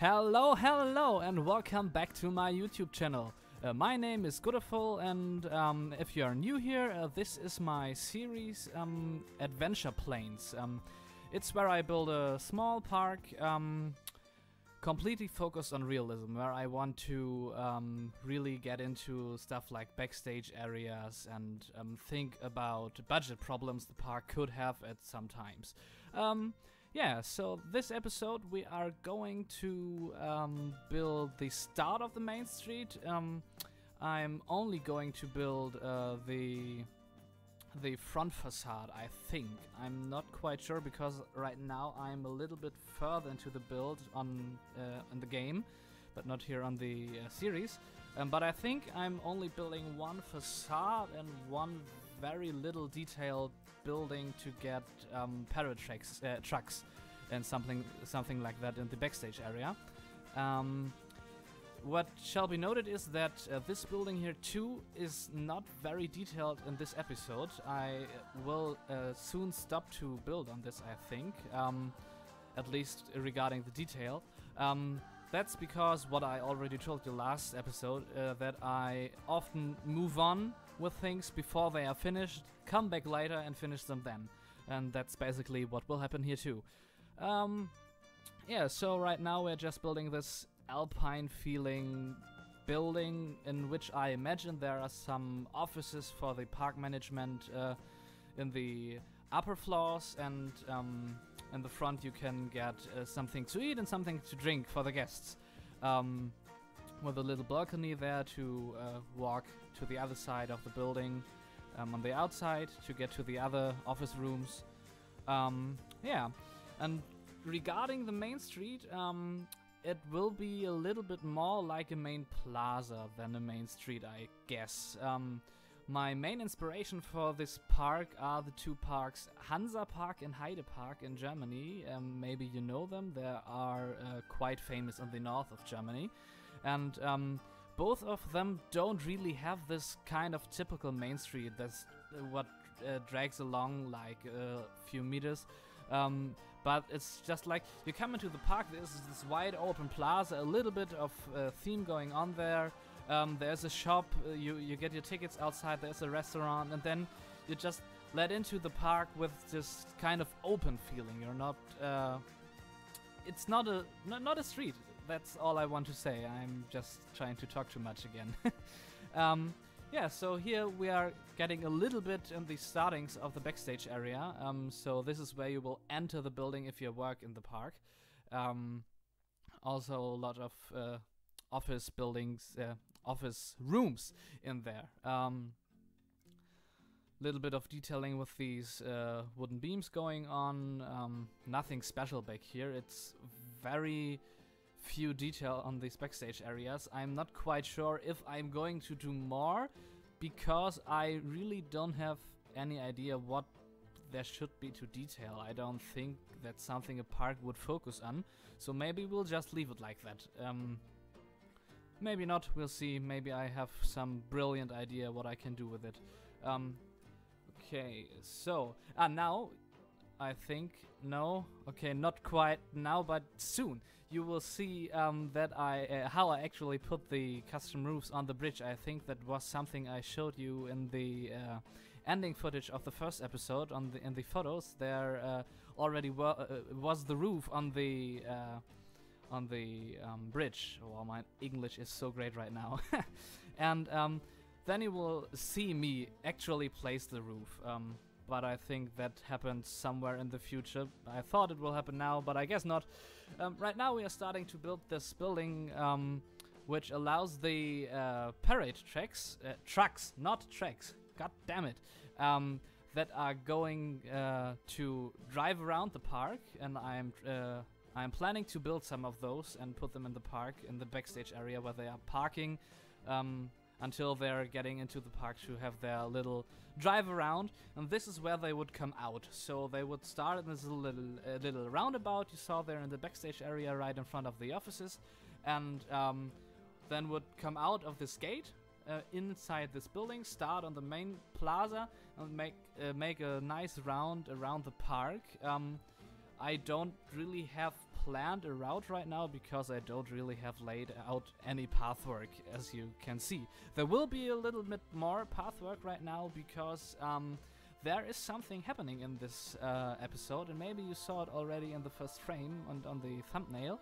Hello, and welcome back to my YouTube channel. My name is Guddeful, and if you are new here, this is my series Adventure Planes. It's where I build a small park, completely focused on realism, where I want to really get into stuff like backstage areas and think about budget problems the park could have at some times. Yeah, so this episode we are going to build the start of the main street. I'm only going to build the front facade, I think. I'm not quite sure because right now I'm a little bit further into the build on in the game, but not here on the series. But I think I'm only building one facade and one very little detailed building to get parrot trucks and something like that in the backstage area. What shall be noted is that this building here too is not very detailed in this episode. I will soon stop to build on this, I think, at least regarding the detail. That's because what I already told you last episode, that I often move on with things before they are finished, come back later and finish them then. And that's basically what will happen here too. Yeah, so right now we're just building this alpine feeling building in which I imagine there are some offices for the park management in the upper floors, and in the front you can get something to eat and something to drink for the guests, with a little balcony there to walk to the other side of the building, on the outside to get to the other office rooms. Yeah, and regarding the main street, it will be a little bit more like a main plaza than a main street, I guess. My main inspiration for this park are the two parks, Hansa Park and Heide Park in Germany. Maybe you know them. They are quite famous in the north of Germany. And both of them don't really have this kind of typical main street. That's what drags along like a few meters. But it's just like you come into the park, there's this wide open plaza, a little bit of theme going on there. There's a shop, you get your tickets outside, there's a restaurant, and then you just let into the park with this kind of open feeling. You're not, it's not a street. That's all I want to say. I'm just trying to talk too much again. Yeah, so here we are getting a little bit in the startings of the backstage area. So this is where you will enter the building if you work in the park. Also a lot of office buildings, office rooms in there. Little bit of detailing with these wooden beams going on. Nothing special back here. It's very few detail on these backstage areas. I'm not quite sure if I'm going to do more, because I really don't have any idea what there should be to detail. I don't think that's something a park would focus on, so maybe we'll just leave it like that. Maybe not, we'll see. Maybe I have some brilliant idea what I can do with it. Okay, so now I think, no, okay, not quite now, but soon you will see that how I actually put the custom roofs on the bridge. I think that was something I showed you in the ending footage of the first episode. In the photos, there already was the roof on the bridge. Oh, my English is so great right now. And then you will see me actually place the roof. But I think that happens somewhere in the future. I thought it will happen now, but I guess not. Right now we are starting to build this building, which allows the parade trucks, not tracks, god damn it, that are going to drive around the park, and I'm planning to build some of those and put them in the park, in the backstage area where they are parking, until they're getting into the park to have their little drive around. And this is where they would come out. So they would start in this little roundabout you saw there in the backstage area right in front of the offices, and then would come out of this gate inside this building, start on the main plaza, and make a nice round around the park. I don't really have planned a route right now because I don't really have laid out any pathwork, as you can see. There will be a little bit more pathwork right now because there is something happening in this episode, and maybe you saw it already in the first frame and on the thumbnail.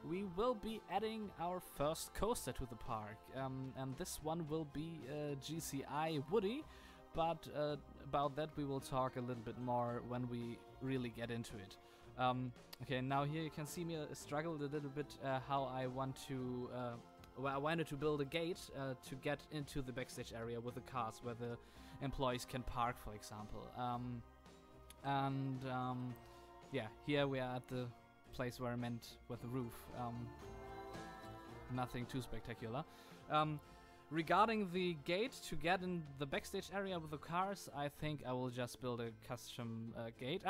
We will be adding our first coaster to the park, and this one will be GCI Woodie, but about that we will talk a little bit more when we really get into it. Okay, now here you can see me struggled a little bit how I want to, I wanted to build a gate to get into the backstage area with the cars where the employees can park, for example. Yeah, here we are at the place where I meant with the roof. Nothing too spectacular. Regarding the gate to get in the backstage area with the cars, I think I will just build a custom gate.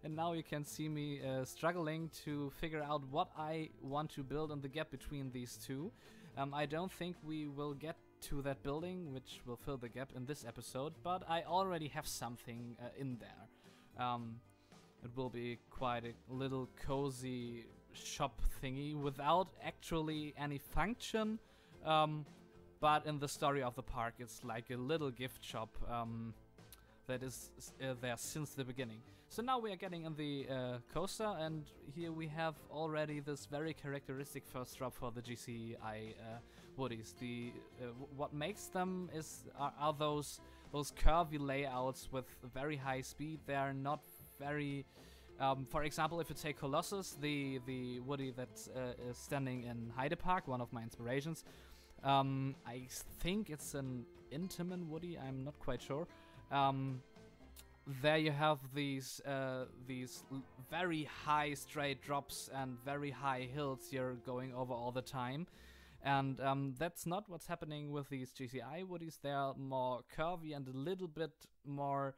And now you can see me struggling to figure out what I want to build in the gap between these two. I don't think we will get to that building, which will fill the gap in this episode, but I already have something in there. It will be quite a little cozy shop thingy without actually any function. But in the story of the park, it's like a little gift shop that is there since the beginning. So now we are getting in the coaster, and here we have already this very characteristic first drop for the GCI Woodies. What makes them are those curvy layouts with very high speed. They are not very. For example, if you take Colossus, the Woodie that's standing in Heide Park, one of my inspirations. I think it's an Intamin Woodie, I'm not quite sure. There you have these very high straight drops and very high hills you're going over all the time. And that's not what's happening with these GCI Woodies. They are more curvy and a little bit more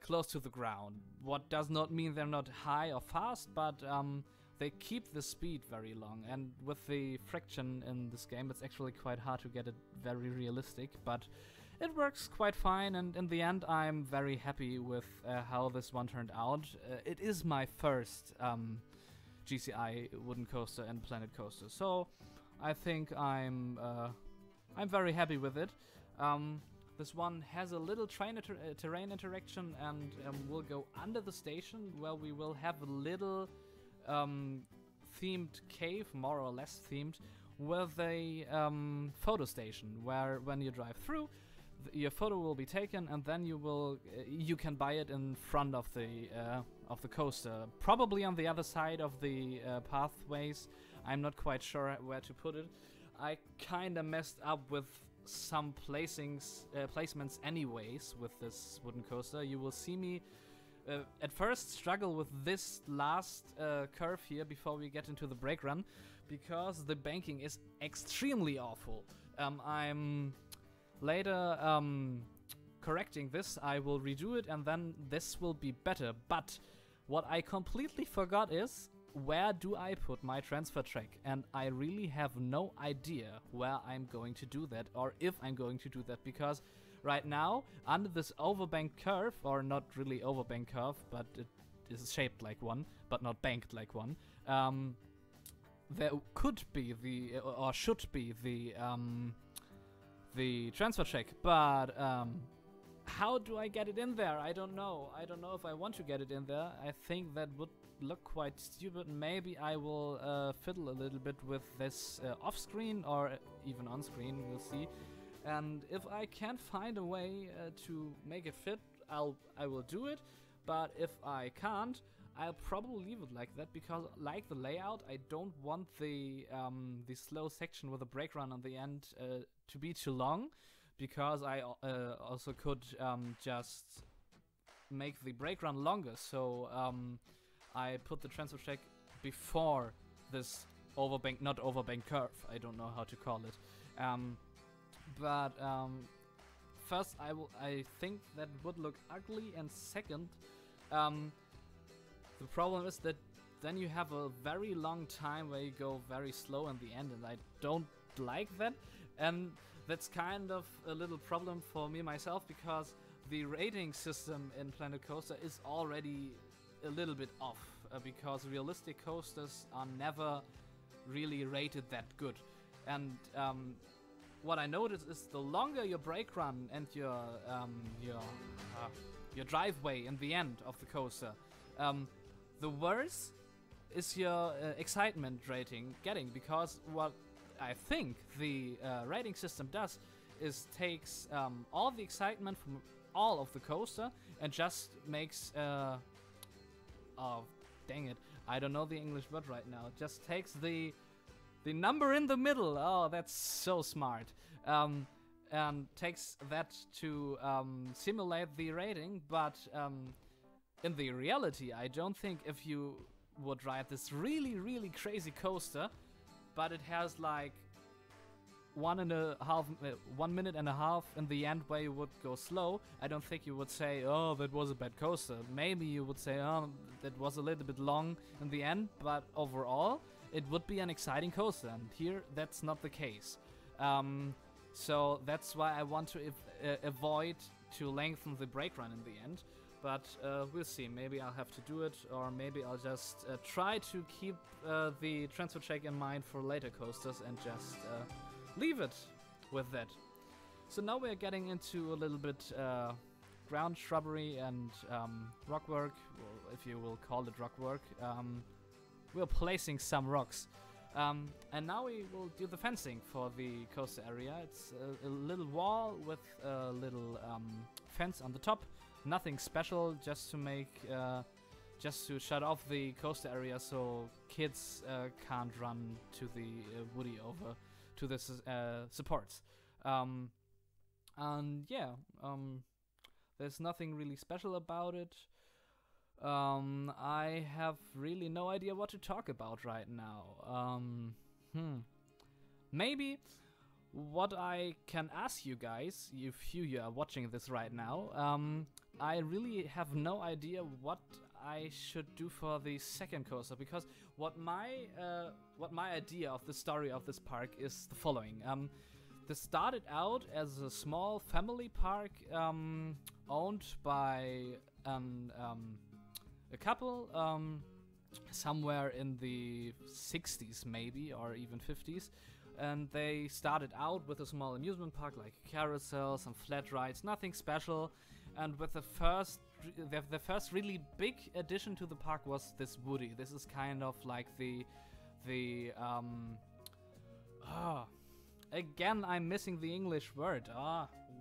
close to the ground. What does not mean they're not high or fast, but they keep the speed very long, and with the friction in this game it's actually quite hard to get it very realistic, but it works quite fine, and in the end I'm very happy with how this one turned out. It is my first GCI wooden coaster and Planet Coaster, so I think I'm very happy with it. This one has a little terrain interaction, and we'll go under the station where we will have a little themed cave, more or less themed, with a photo station where when you drive through, your photo will be taken, and then you can buy it in front of the coaster, probably on the other side of the pathways. I'm not quite sure where to put it. I kinda messed up with some placements anyways with this wooden coaster. You will see me at first struggle with this last curve here before we get into the brake run, because the banking is extremely awful. I'm later correcting this. I will redo it, and then this will be better. But what I completely forgot is, where do I put my transfer track? And I really have no idea where I'm going to do that, or if I'm going to do that, because right now, under this overbanked curve, or not really overbanked curve, but it is shaped like one, but not banked like one, there could be or should be the transfer track, but how do I get it in there? I don't know. I don't know if I want to get it in there. I think that would look quite stupid. Maybe I will fiddle a little bit with this off-screen or even on-screen, we'll see. And if I can't find a way to make it fit, I will do it. But if I can't, I'll probably leave it like that, because like the layout, I don't want the slow section with a brake run on the end to be too long, because I also could just make the brake run longer. So I put the transfer track before this not overbanked curve. I don't know how to call it. But first, I think that would look ugly, and second, the problem is that then you have a very long time where you go very slow in the end, and I don't like that. And that's kind of a little problem for me myself, because the rating system in Planet Coaster is already a little bit off. because realistic coasters are never really rated that good. And what I noticed is the longer your brake run and your driveway in the end of the coaster, the worse is your excitement rating getting, because what I think the rating system does is takes all the excitement from all of the coaster and just makes oh dang it, I don't know the English word right now, just takes the number in the middle, oh that's so smart, and takes that to simulate the rating, but in the reality I don't think if you would ride this really crazy coaster, but it has like 1 minute and a half in the end where you would go slow, I don't think you would say, oh, that was a bad coaster. Maybe you would say, oh, that was a little bit long in the end, but overall it would be an exciting coaster, and here that's not the case. So that's why I want to avoid to lengthen the brake run in the end, but we'll see. Maybe I'll have to do it, or maybe I'll just try to keep the transfer check in mind for later coasters and just leave it with that. So now we're getting into a little bit ground shrubbery and rock work, or if you will call it rock work. We're placing some rocks. And now we will do the fencing for the coaster area. It's a little wall with a little fence on the top. Nothing special, just to make, just to shut off the coaster area so kids can't run to the Woodie over to the supports. And yeah, there's nothing really special about it. I have really no idea what to talk about right now. Maybe what I can ask you guys, if you are watching this right now, I really have no idea what I should do for the second coaster, because what my idea of the story of this park is the following. This started out as a small family park owned by a couple somewhere in the 60s maybe, or even 50s, and they started out with a small amusement park like a carousel, some flat rides, nothing special. And with the first really big addition to the park was this Woodie. This is kind of like again I'm missing the English word.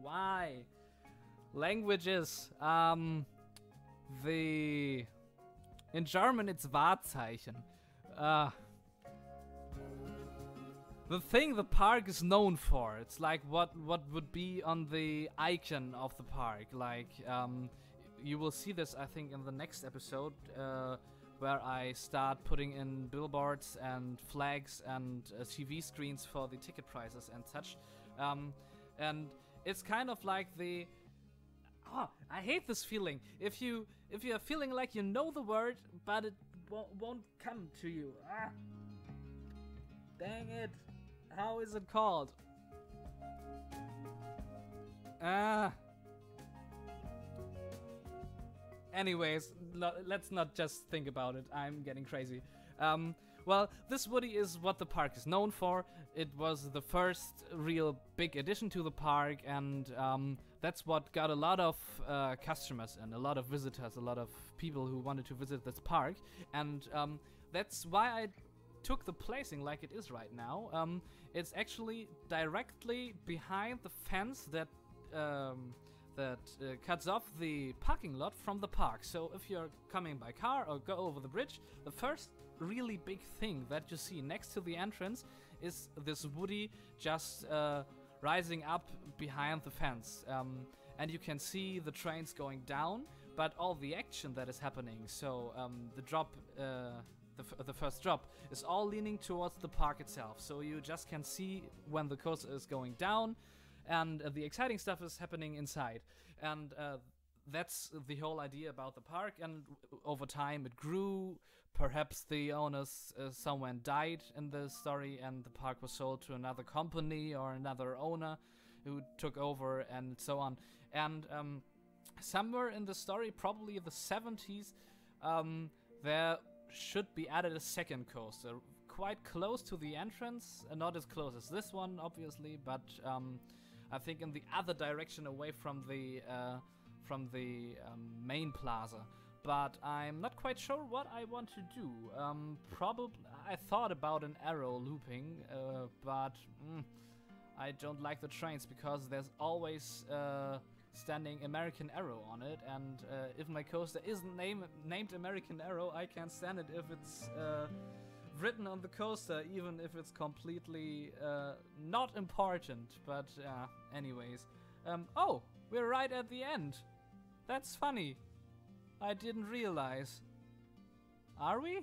Why? Languages. In German it's Wahrzeichen. The thing the park is known for. It's like what would be on the icon of the park. Like you will see this, I think, in the next episode, where I start putting in billboards and flags and TV screens for the ticket prices and such. And it's kind of like the... I hate this feeling. If you're feeling like you know the word, but it won't come to you. Dang it. How is it called? Anyways, let's not just think about it. I'm getting crazy. Well, this Woodie is what the park is known for. It was the first real big addition to the park, and that's what got a lot of customers and a lot of visitors, a lot of people who wanted to visit this park. And that's why I took the placing like it is right now. It's actually directly behind the fence that cuts off the parking lot from the park. So if you're coming by car or go over the bridge, the first really big thing that you see next to the entrance is this Woodie just rising up behind the fence. And you can see the trains going down, but all the action that is happening, so the drop, the first drop, is all leaning towards the park itself. So you just can see when the coaster is going down, and the exciting stuff is happening inside. And that's the whole idea about the park. And over time it grew. Perhaps the owners, someone died in the story, and the park was sold to another company or another owner who took over, and so on. And somewhere in the story, probably the 70s, there should be added a second coaster, quite close to the entrance, not as close as this one, obviously, but I think in the other direction away from the main plaza. But I'm not quite sure what I want to do. Probably I thought about an arrow looping, but I don't like the trains because there's always standing American Arrow on it, and if my coaster isn't named American Arrow, I can't stand it if it's written on the coaster, even if it's completely not important. But anyways, oh, we're right at the end. That's funny. I didn't realize. Are we?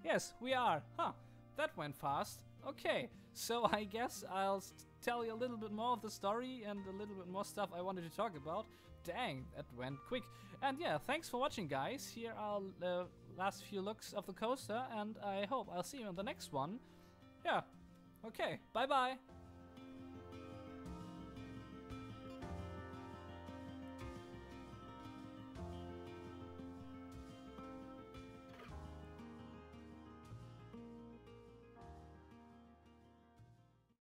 Yes, we are. Huh, that went fast. Okay, so I guess I'll tell you a little bit more of the story and a little bit more stuff I wanted to talk about. Dang, that went quick. And yeah, thanks for watching, guys. Here are the last few looks of the coaster, and I hope I'll see you in the next one. Yeah, okay, bye-bye.